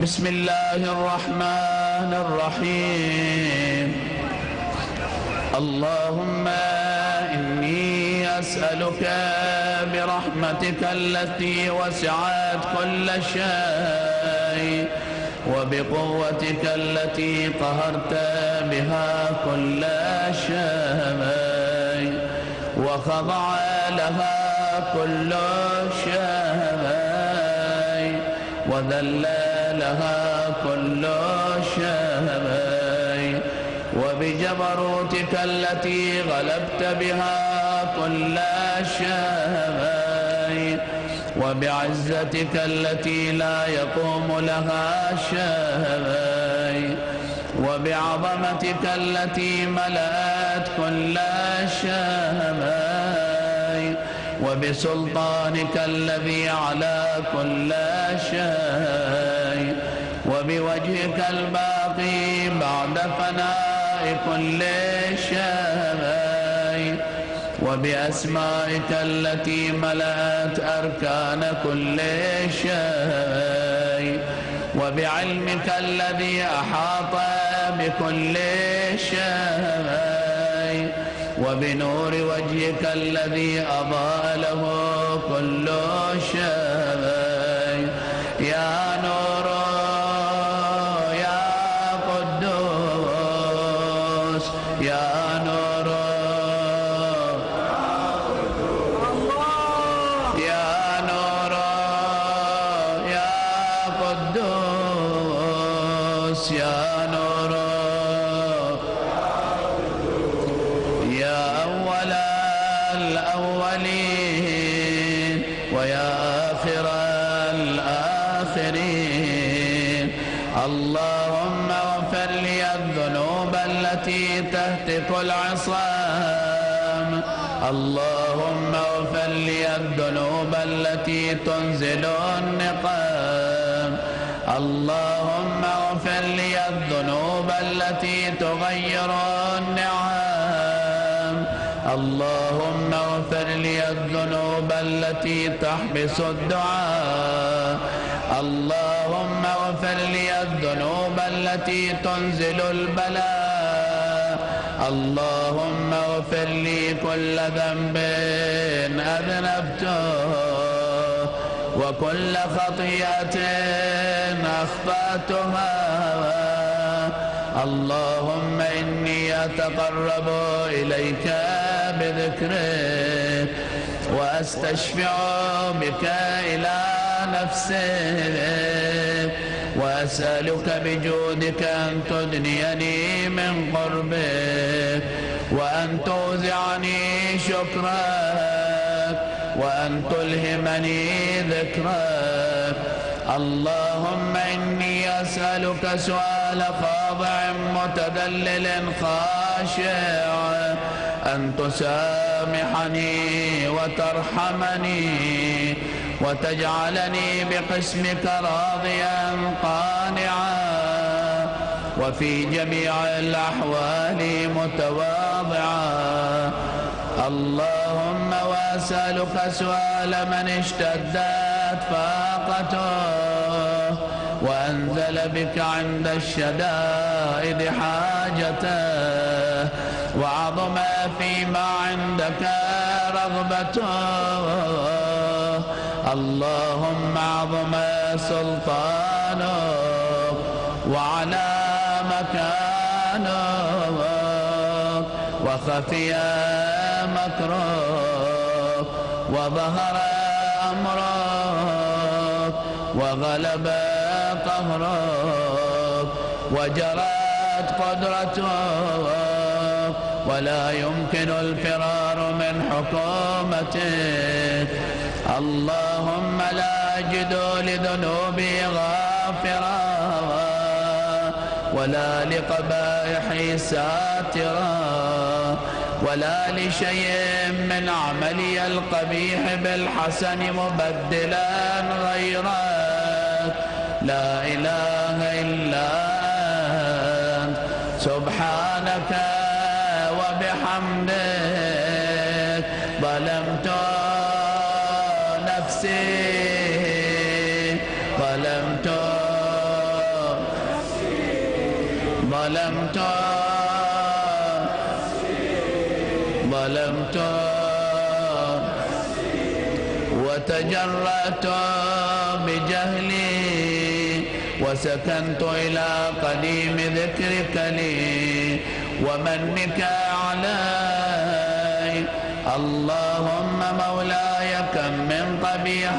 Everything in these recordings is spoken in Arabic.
بسم الله الرحمن الرحيم. اللهم إني أسألك برحمتك التي وسعت كل شيء وبقوتك التي قهرت بها كل شيء وخضع لها كل شيء وذل لها كل شيء وبجبروتك التي غلبت بها كل شيء وبعزتك التي لا يقوم لها شيء وبعظمتك التي ملأت كل شيء وبسلطانك الذي على كل شيء وبوجهك الباقي بعد فناء كل شيء وبأسمائك التي ملأت أركان كل شيء وبعلمك الذي أحاط بكل شيء وبنور وجهك الذي أضاء له كل شيء. يا نور يا قدوس يا نور يا نور يا قدوس يا نور يا أول الأولين ويا آخر الآخرين. اللهم اغفر لي الذنوب التي تهتك العصام. اللهم اغفر لي الذنوب التي تنزل النقام. اللهم اغفر لي الذنوب التي تغير النعم. اللهم اغفر لي الذنوب التي تحبس الدعاء. اللهم اغفر لي الذنوب التي تنزل البلاء. اللهم اغفر لي كل ذنب أذنبته وكل خطيئة أخطأتها. اللهم إني أتقرب إليك بذكرك وأستشفع بك إلى نفسك وأسألك بجودك أن تدنيني من قربك وأن توزعني شكرك وأن تلهمني ذكرك. اللهم إني أسألك سؤال خاضع متذلل خاشع أن تسامحني وترحمني وتجعلني بقسمك راضيا قانعا وفي جميع الأحوال متواضعا. اللهم وأسألك سؤال من اشتدت فاقته وأنزل بك عند الشدائد حاجته وعظم فيما عندك رغبته. اللهم عظم سلطانك وعلى مكانك وخفي مكرك وظهر أمرك وغلب قهرك وجرت قدرتك ولا يمكن الفرار من حكومتك. اللهم لا أجد لذنوبي غافرا ولا لقبائحي ساترا ولا لشيء من عملي القبيح بالحسن مبدلا غيرك. لا إله إلا أنت سبحانك وبحمدك ظلمت نفسي ظلمت ظلمت وتجرأت بجهلي وسكنت إلى قديم ذكرك لي ومنك علي. اللهم مولاي كم من قبيح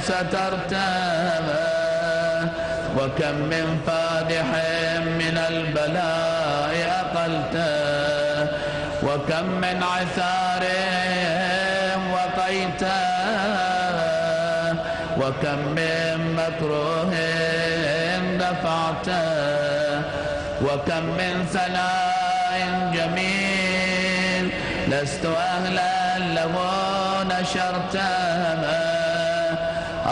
سترته وكم من فادح من البلاء أقلته وكم من عثار وقيته وكم من مكروه دفعته وكم من ثناء جميل لست أهلا له نشرته.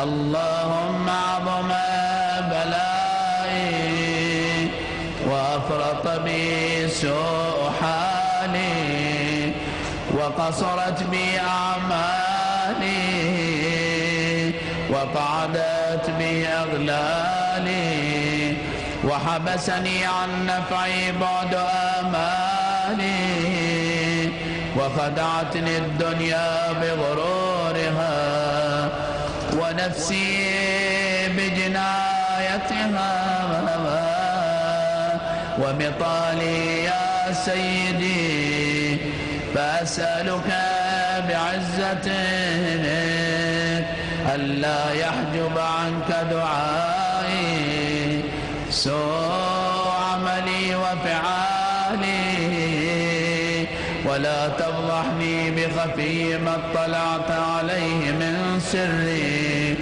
اللهم عظم بلائي وأفرط بي سوء حالي وقصرت بي أعمالي وقعدت بي أغلالي وحبسني عن نفعي بعد آمالي وخدعتني الدنيا بغرورها ونفسي بجنايتها ومطالي يا سيدي فأسألك بعزتك ألا يحجب عنك دعائي سوء عملي وفعالي ولا تفضحني بخفي ما اطلعت عليه من سري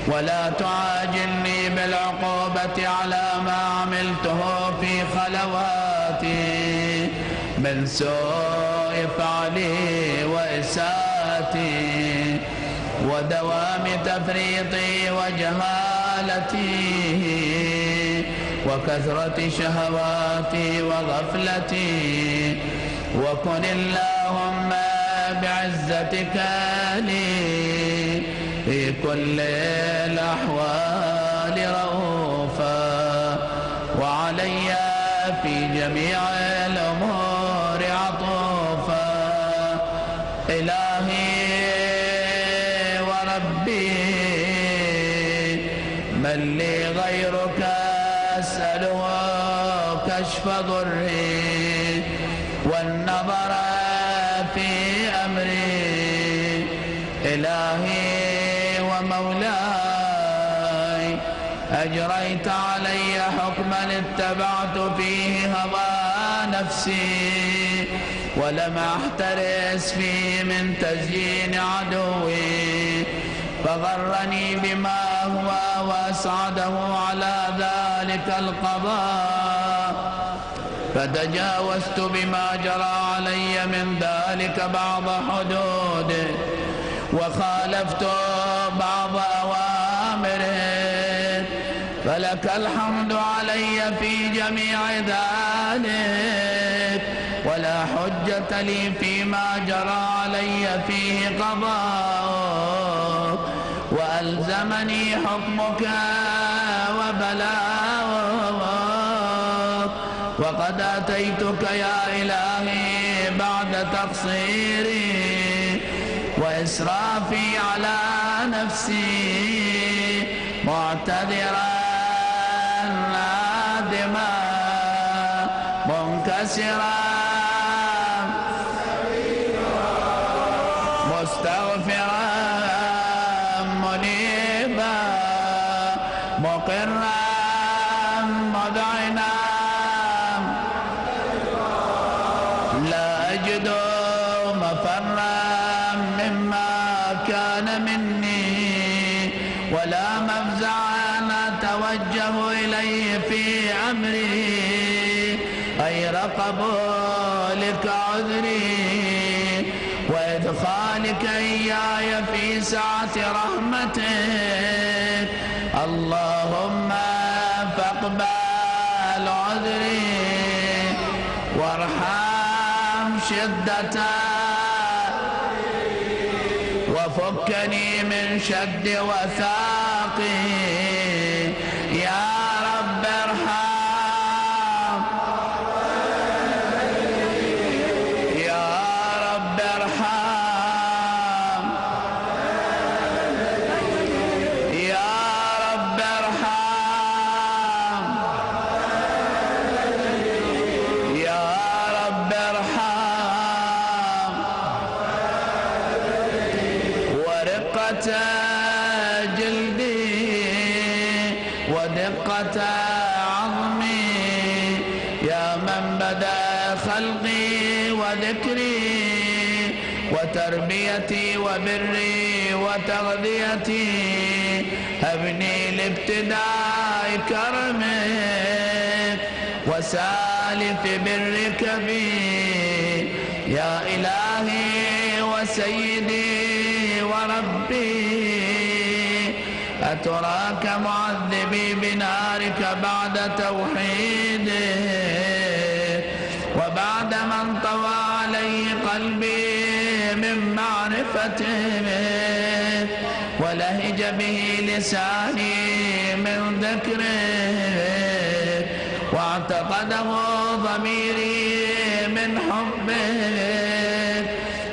ولا تعاجلني بالعقوبة على ما عملته في خلواتي من سوء فعلي وإساءتي ودوام تفريطي وجهالتي وكثرة شهواتي وغفلتي. وكن اللهم بعزتك لي في كل الأحوال رؤوفا وعلي في جميع الأمور عطوفا. إلهي وربي من لي غيرك أسأله كشف ضري والنظر في أمري. إلهي ومولاي أجريت علي حكما اتبعت فيه هوى نفسي ولم أحترس فيه من تزيين عدوي فغرني بما هو وأسعده على ذلك القضاء فتجاوزت بما جرى علي من ذلك بعض حدوده وخالفت بعض أوامره فلك الحمد علي في جميع ذلك ولا حجة لي فيما جرى علي فيه قضاء وألزمني حكمك وبلاغك وقد أتيتك يا إلهي بعد تقصيري وإسرافي على نفسي معتذرا نادما منكسرا مستغفرا منيبا مقرا مذعنا لا أجد مفرا مما كان مني ولا مفزعا أتوجه إليه في أمري غير قبولك عذري وإدخالك إياي في سعة رحمتك. اللهم فاقبل عذري وارحم شدته وفكني من شد وثاقي يا رب ارحم ورقة عظمي يا من بدأ خلقي وذكري وتربيتي وبري وتغذيتي هبني لابتداء كرمك وسالف برك بي يا إلهي وسيدي وربي أتراك معذبي بنارك بعد توحيدك وبعد من طوى علي قلبي من معرفتك ولهج به لساني من ذكرك واعتقده ضميري من حبك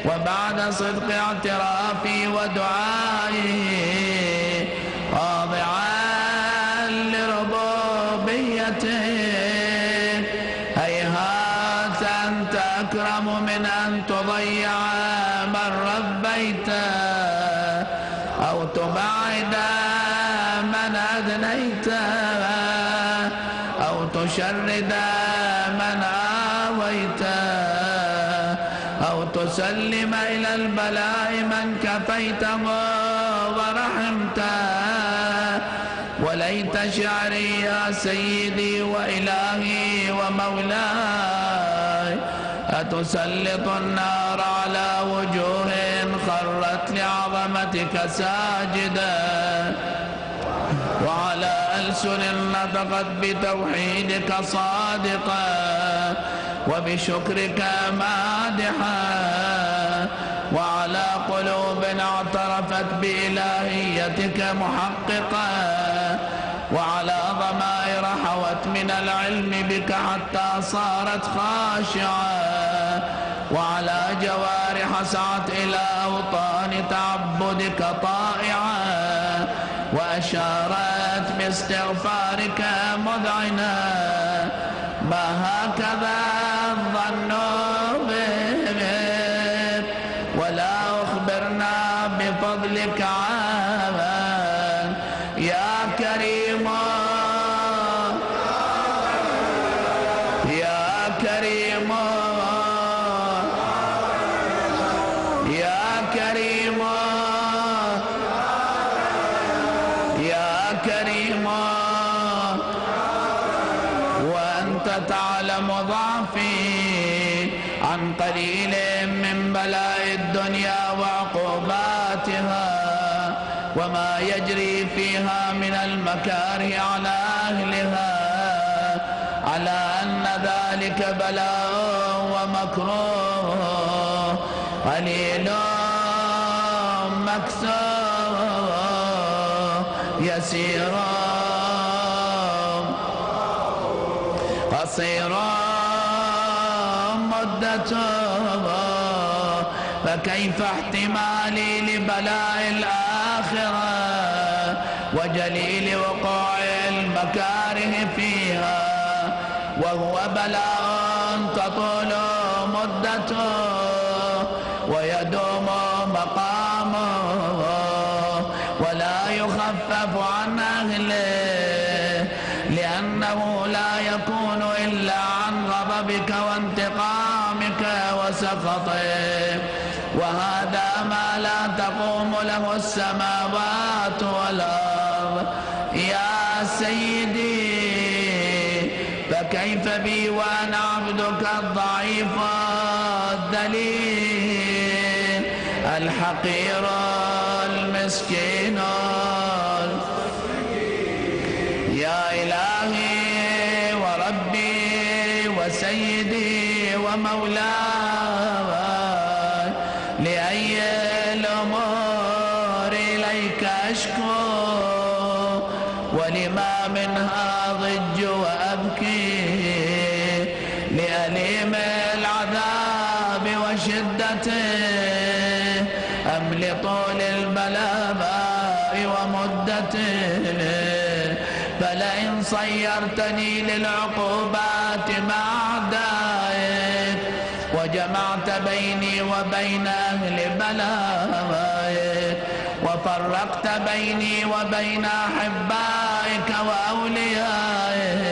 وبعد صدق اعترافي ودعائي خاضعا لربوبيتك هيهات أنت أكرم من أن تضيع من ربيته أو تبعد من أدنيته أو تشرد من آويته أو تسلم إلى البلاء من كفيته ورحمته وليت شعري يا سيدي وإلهي ومولاي أتسلط النار على وجوه خرت لعظمتك ساجدا وعلى ألسن نطقت بتوحيدك صادقا وبشكرك مادحا وعلى قلوب اعترفت بإلهيتك محققا وعلى ضمائر حوت من العلم بك حتى صارت خاشعة وعلى جوارح سعت إلى أوطان تعبدك طائعة وأشارت باستغفارك مذعنا ما هكذا الظن بك ولا أخبرنا بفضلك عاما يا كريم يا كريم يا كريم يا كريم وأنت تعلم ضعفي عن قليل من بلاء الدنيا وعقوباتها وما يجري فيها من المكاره على أهلها على أن ذلك بلاء ومكروه قليل مكسور يسير قصير مدته فكيف احتمالي لبلاء الآخرة وجليل وقوع المكاره فيها وهو بلاء تطول مدته ويدوم مقامه ولا يخفف عن أهله لأنه لا يكون إلا عن غضبك وانتقامك وسخطك وهذا ما لا تقوم له السماوات والأرض يا سيدي فكيف بي وأنا عبدك الضعيف الذليل الحقير المسكين يا إلهي وربي وسيدي ومولاي لأي الأمور إليك أشكو ولما منها ضج وأبكي لأليم العذاب وشدته أم لطول البلاء ومدته فلئن صيرتني للعقوبات مع أعدائك وجمعت بيني وبين أهل بلائك وفرقت بيني وبين أحبائك وأوليائك،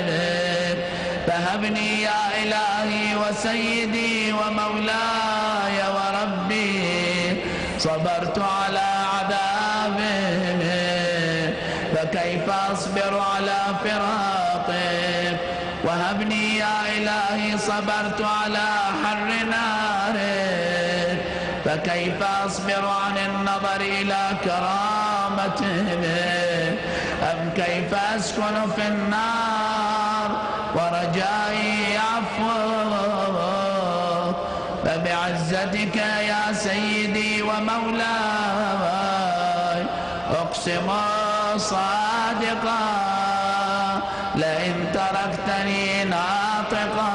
فهبني يا إلهي وسيدي ومولاي وربي، صبرت على عذابك فكيف أصبر على فراقك، وهبني يا إلهي صبرت على حر نارك فكيف أصبر عن النظر إلى كرامتك، أم كيف أسكن في النار ورجائي عفوك، فبعزتك يا سيدي ومولاي أقسم صادقا لئن تركتني ناطقا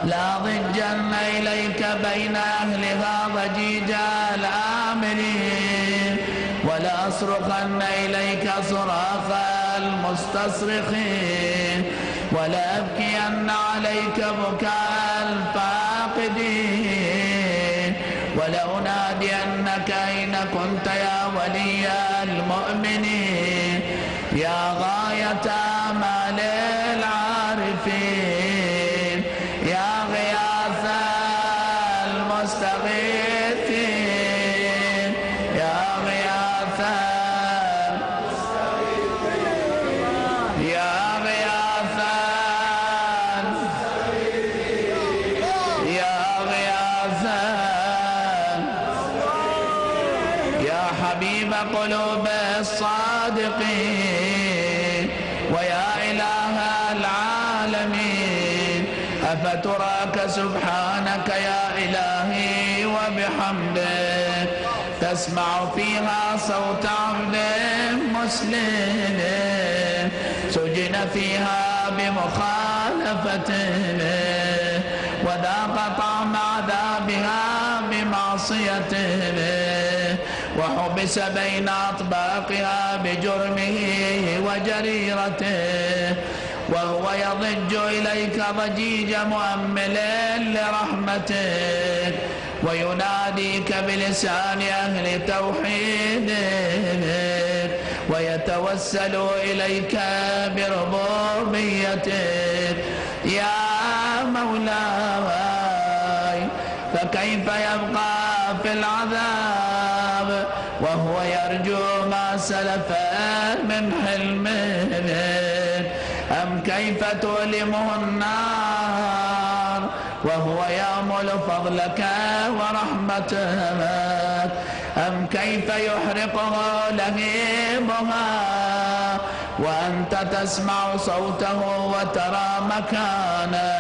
لا ضجن إليك بين أهلها ضجيج الآمرين، ولا أصرخن إليك صراخ المستصرخين، ولا أبكين عليك بكاء الفاقدين، ولأنادينك أين كنت يا ولي المؤمنين، يا غاية آمال العارفين، يا غياث المستغيثين، يا غياث يا غياث يا غياث يا حبيب قلوب الصادقين، ويا إله العالمين، أفتراك سبحانك يا إلهي وبحمدك تسمع فيها صوت عبد مسلم سجن فيها بمخالفته وذاق طعم عذابها بمعصيته، وحبس بين أطباقها بجرمه وجريرته، وهو يضج إليك ضجيج مؤمل لرحمتك، ويناديك بلسان أهل توحيدك، ويتوسل إليك بربوبيتك يا مولاي، فكيف يبقى في العذاب وهو يرجو ما سلف من حلمك، أم كيف تؤلمه النار وهو يأمل فضلك ورحمتك، أم كيف يحرقه لهيبها وأنت تسمع صوته وترى مكانه،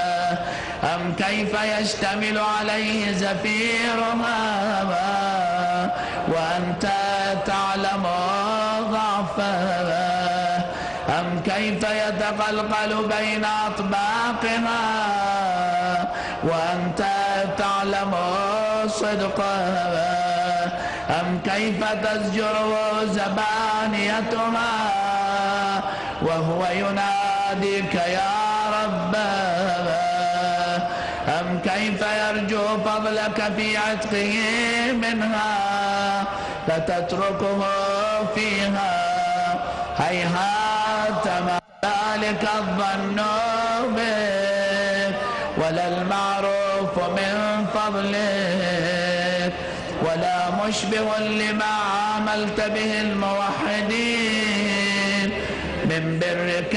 أم كيف يشتمل عليه زفيرها وأنت تعلم ضعفها، أم كيف يتقلقل بين أطباقها وأنت تعلم صدقها، أم كيف تزجر زبانيتها وهو يناديك يا رب، أم كيف يرجو فضلك في عتقه منها فتتركه فيها، هيهات ما ذلك الظن بك ولا المعروف من فضلك، ولا مشبه لما عاملت به الموحدين من برك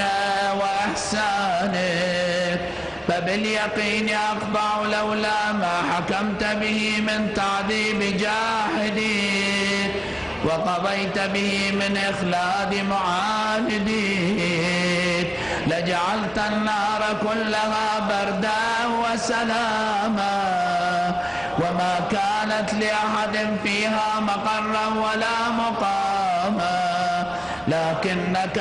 وإحسانك، فباليقين أخضع لولا ما حكمت به من تعذيب جاحدين وقضيت به من إخلاد معاندين، لجعلت النار كلها بردا وسلاما، وما كانت لأحد فيها مقرا ولا مقاما، لكنك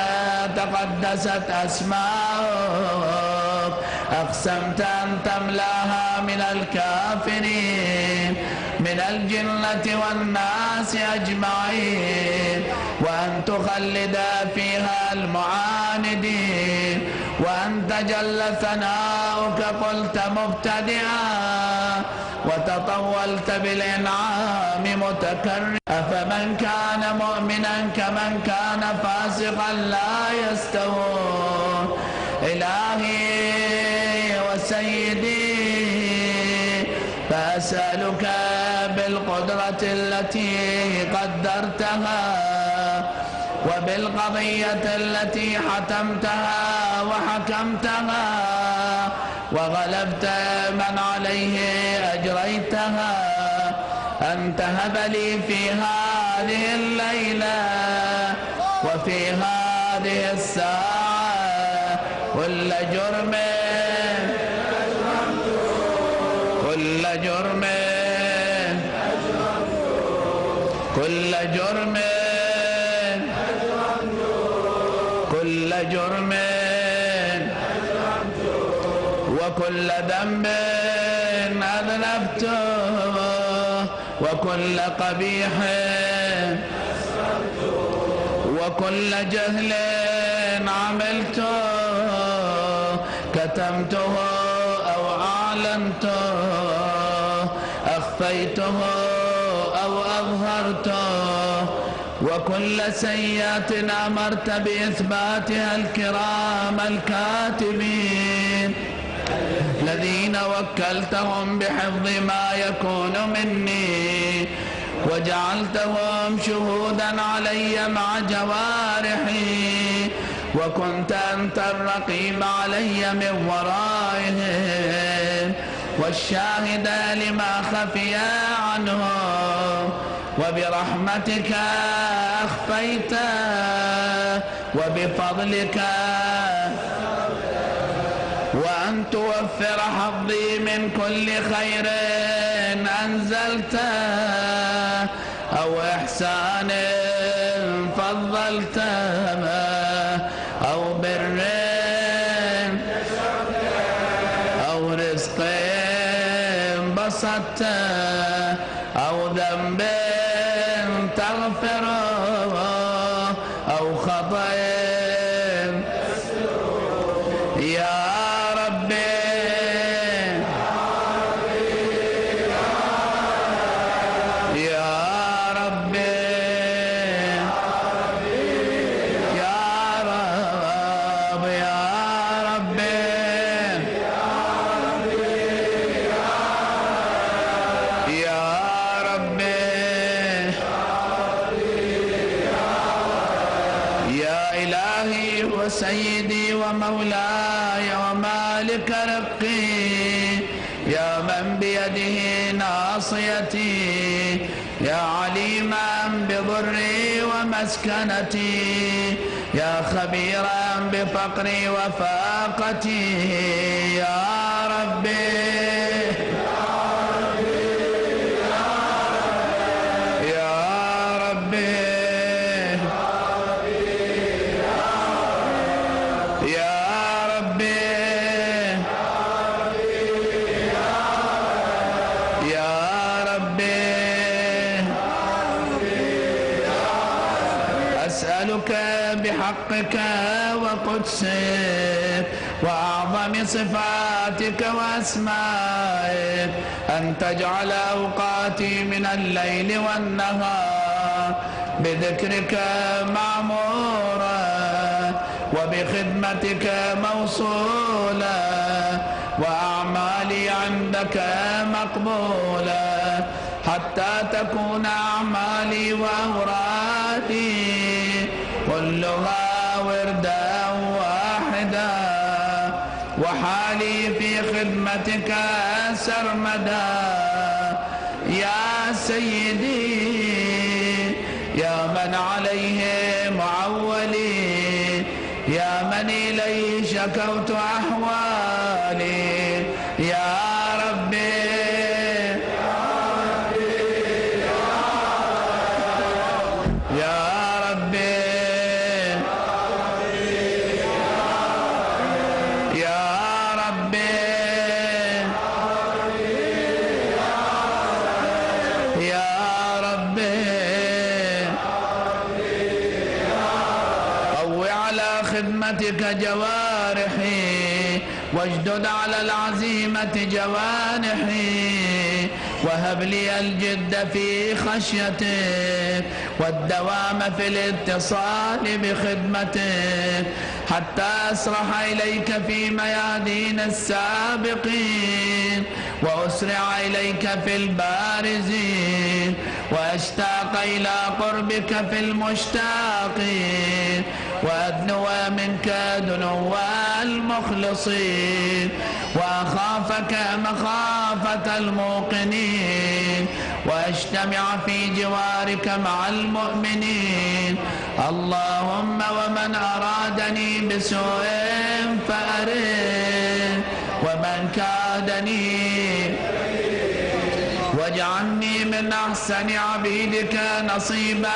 تقدست أسماؤك أقسمت أن تملاها من الكافرين من الجنة والناس أجمعين، وأن تخلد فيها المعاندين، وأن تجل ثناؤك قلت مبتدئا وتطولت بالإنعام متكرر. أفمن كان مؤمنا كمن كان فاسقا لا يستوون. إلهي وسيدي فأسألك بالقدرة التي قدرتها وبالقضية التي حتمتها وحكمتها وغلبت من عليه أجريتها أن تهب لي في هذه الليلة وفي هذه الساعة كل جرم كل جرم كل جرم كل جرم وكل ذنب أذنبته وكل قبيح وكل جهل عملته كتمته أو أعلنته أخفيته أو أظهرته وكل سيئة أمرت بإثباتها الكرام الكاتبين الذين وكلتهم بحفظ ما يكون مني وجعلتهم شهودا علي مع جوارحي وكنت أنت الرقيب علي من ورائهم والشاهد لما خفي عنهم وبرحمتك أخفيت وبفضلك وأن توفر حظي من كل خير أنزلت أو إحسان فضلت أو بر أو رزق بسطت أو ذنب تغفره أو خطأ يا ربي يا ربي يا رب يا ربي يا ربي يا إلهي وسيدي ومولاي ومالك رقي يا من بيده ناصيتي يا عليما بضري ومسكنتي يا خبيرا بفقري وفاقتي يا ربي يا ربي يا ربي يا ربي أسألك بحقك وقدسك وأعظم صفاتك وأسمائك أن تجعل أوقاتي من الليل والنهار بذكرك معمورا وبخدمتك موصولا وأعمالي عندك مقبولا حتى تكون أعمالي وأورادي كلها وردا واحدا وحالي في خدمتك سرمدا يا سيدي يا من عليه معولي يا من إليه شكوت أحوالي يا ربي يا ربي يا ربي يا ربي قو على خدمتك جوارحي واجدد على العزيمة جوانحي، وهب لي الجد في خشيتك والدوام في الاتصال بخدمتك، حتى أسرح إليك في ميادين السابقين، وأسرع إليك في البارزين، وأشتاق إلى قربك في المشتاقين، وأدنو منك دنو المخلصين، وأخافك مخافة الموقنين، وأجتمع في جوارك مع المؤمنين. اللهم ومن أرادني بسوء فأره، ومن كادني واجعلني من أحسن عبيدك نصيبا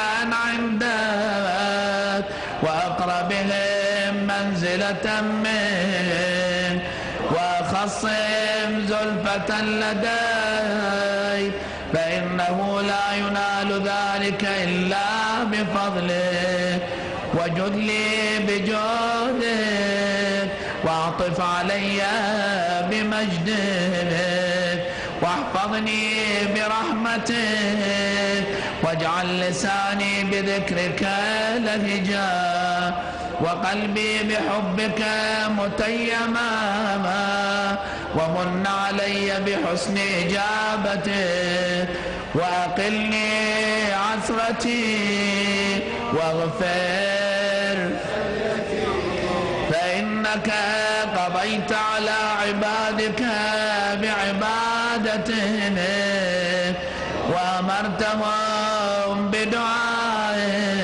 عندك، وأقربهم منزلة منك، وأخصهم زلفة لديك، فإنه لا ينال ذلك إلا بفضلك. وجد لي بجودك، واعطف علي بمجدك، واحفظني برحمتك، واجعل لساني بذكرك لهجا، وقلبي بحبك متيما، ومن علي بحسن إجابتك، وأقلني عثرتي واغفر، فإنك قضيت على عبادك بعبادتك، وأمرتهم بدعائك،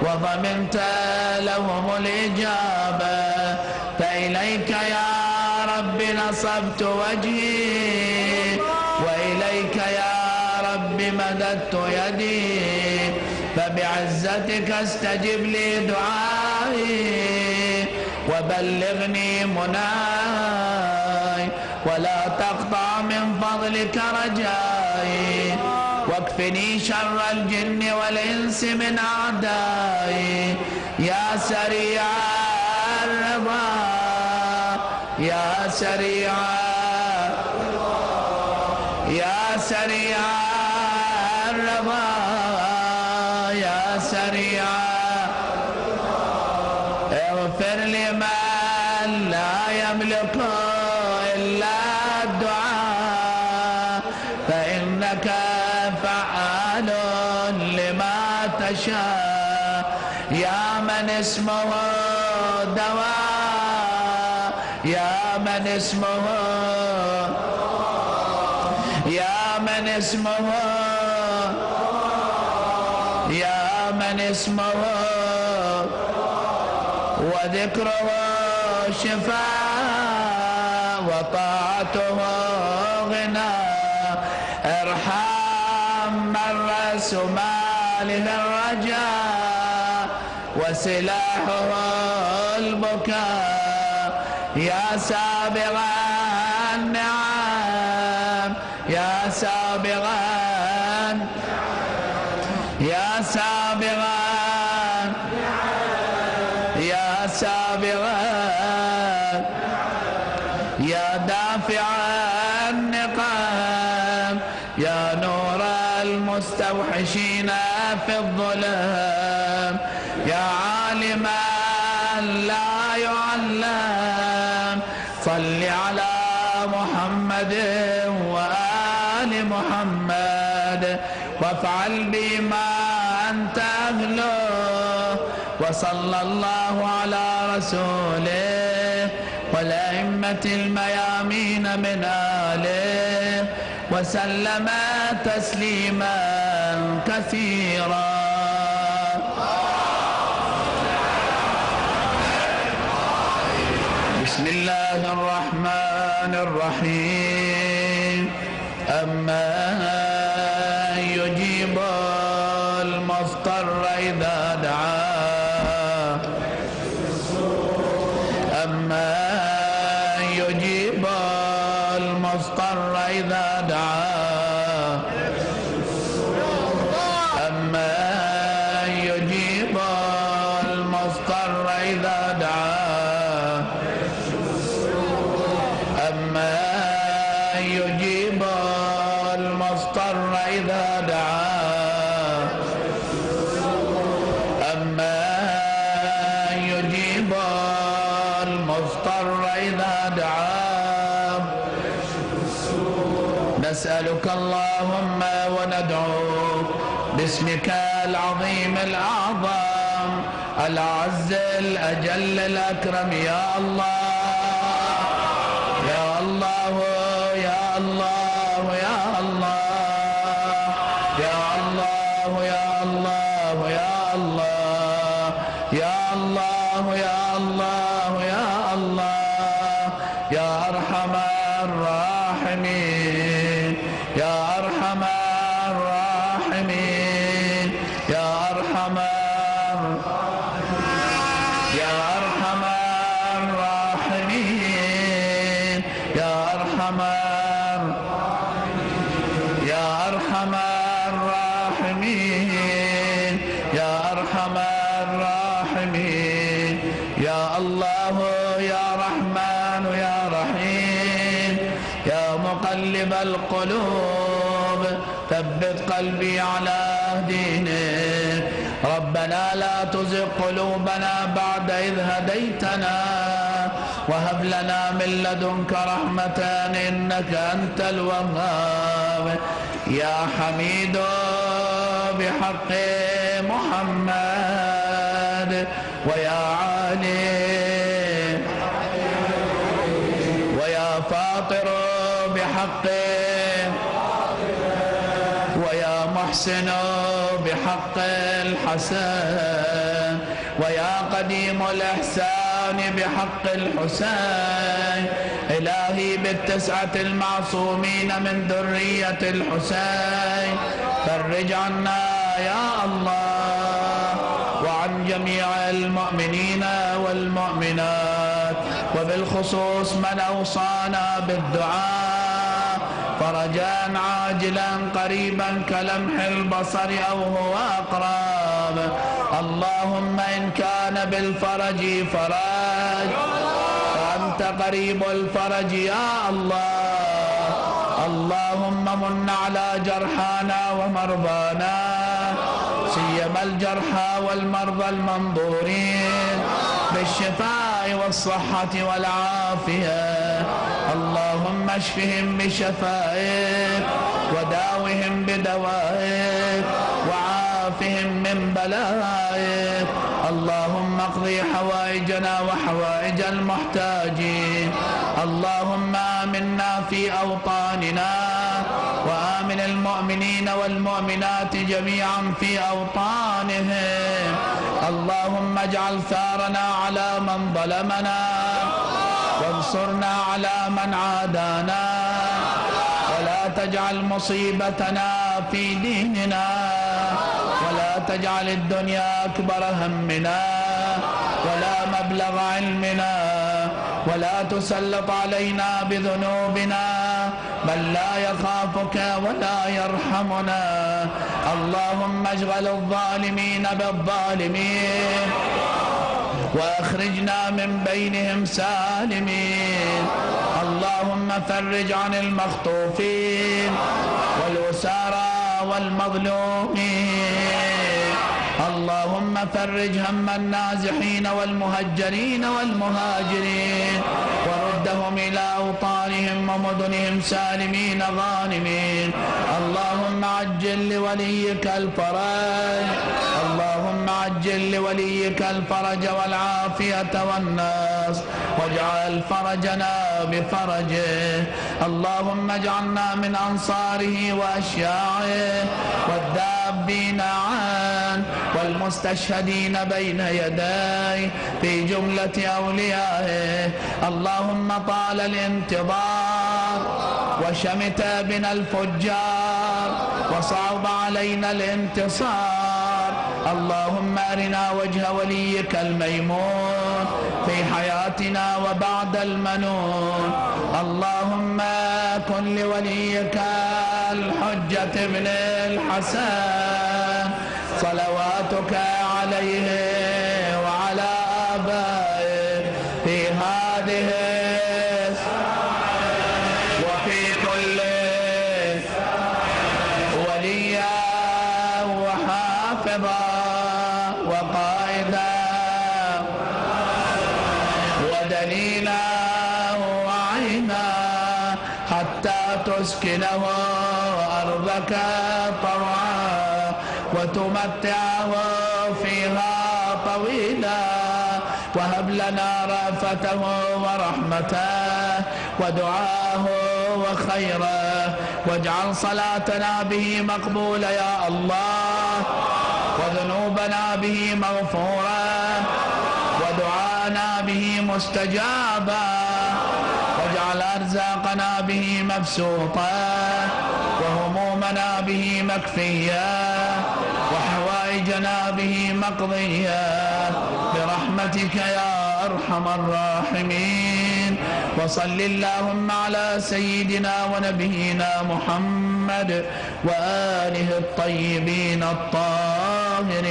وضمنت لهم الإجابة، فإليك يا رب نصبت وجهي، وإليك يا رب مددت يدي، فبعزتك استجب لي دعائي، وبلغني مناي، ولا تقطع من فضلك رجائي، واكفني شر الجن والإنس من أعدائي، يا سريع الرضا، يا سريع، يا سريع الرضا، يا سريع، اغفر لمن لا يملك إلا الدعاء، فإنك فعال لما تشاء، يا من اسمه دواء، يا من اسمه، يا من اسمه، يا من اسمه وذكره شفاء، وطاعته غنى، ارحم من رأس ماله الرجاء، وسلاحه البكاء، يا سابغ النعم، يا سابغ، يا سابغ، يا سابغ، يا دافع النقام، يا نور المستوحشين في الظلام، يا عالما لا يعلم، صل على محمد وآل محمد، وافعل بما أنت أهله، وصلى الله على رسوله والأئمة الميامين من آله، وسلم تسليما كثيرا. بسم الله الرحمن الرحيم. أما يجيب المضطر إذا دعاه، أما يجيب المضطر إذا دعاه، أما يجيب المضطر إذا دعاه، المضطر إذا دعاه. نسألك اللهم وندعوك باسمك العظيم الأعظم الأعز الأجل الأكرم يا الله يا الله يا الله يا الله يا الله يا الله يا الله يا الله يا الله يا الله يا أرحم الراحمين يا أرحم الراحمين يا أرحم يا أرحم الراحمين يا أرحم يا أرحم الراحمين يا أرحم الراحمين يا الله يا رحمن يا رحيم يا مقلب القلوب ثبت قلبي على دينك. ربنا لا تزغ قلوبنا بعد إذ هديتنا وهب لنا من لدنك رحمة إنك أنت الوهاب. يا حميد بحق محمد ويا علي ويا فاطر بحق ويا محسن بحق الحسن ويا قديم الإحسان بحق الحسين. إلهي بالتسعة المعصومين من ذرية الحسين فرج عنا يا الله وعن جميع المؤمنين والمؤمنات وبالخصوص من أوصانا بالدعاء فرجا عاجلا قريبا كلمح البصر أو هو أقرب. اللهم إن كان بالفرج فرج فأنت قريب الفرج يا الله. اللهم من على جرحانا ومرضانا سيما الجرحى والمرضى المنظورين بالشفاء والصحة والعافية. اللهم اشفهم بشفائك وداوهم بدوائك وعافهم من بلائك. اللهم اقضي حوائجنا وحوائج المحتاجين. اللهم آمنا في أوطاننا وآمن المؤمنين والمؤمنات جميعا في أوطانهم. اللهم اجعل ثارنا على من ظلمنا وانصرنا على من عادانا ولا تجعل مصيبتنا في ديننا ولا تجعل الدنيا أكبر همنا ولا مبلغ علمنا ولا تسلط علينا بذنوبنا من لا يخافك ولا يرحمنا. اللهم اشغل الظالمين بالظالمين وأخرجنا من بينهم سالمين. اللهم فرج عن المخطوفين والأسارى والمظلومين. اللهم فرج هم النازحين والمهجرين والمهاجرين وردهم إلى أوطانهم ومدنهم سالمين غانمين. اللهم عجل لوليك الفرج اللهم عجل لوليك الفرج والعافية والنصر واجعل فرجنا بفرجه. اللهم اجعلنا من أنصاره وأشياعه والذابين عنه والمستشهدين بين يديه في جملة أوليائه. اللهم طال الانتظار وشمت بنا الفجار وصعب علينا الانتصار. اللهم أرنا وجه وليك الميمون في حياتنا وبعد المنون. اللهم كن لوليك الحجة ابن الحسن صلواتك عليه وعلى آبائه في هذه وفي كل وليا وحافظا وقائدا ودليلا وعينا حتى تسكنه أرضك طوعا وتمتعه فيها طويلا، وهب لنا رأفته ورحمته ودعاه وخيره، واجعل صلاتنا به مقبولة يا الله، وذنوبنا به مغفورة، ودعانا به مستجابا، واجعل أرزاقنا به مبسوطة، وهمومنا به مكفية، وحوائجنا به مقضية برحمتك يا أرحم الراحمين. وصل اللهم على سيدنا ونبينا محمد وآله الطيبين الطاهرين.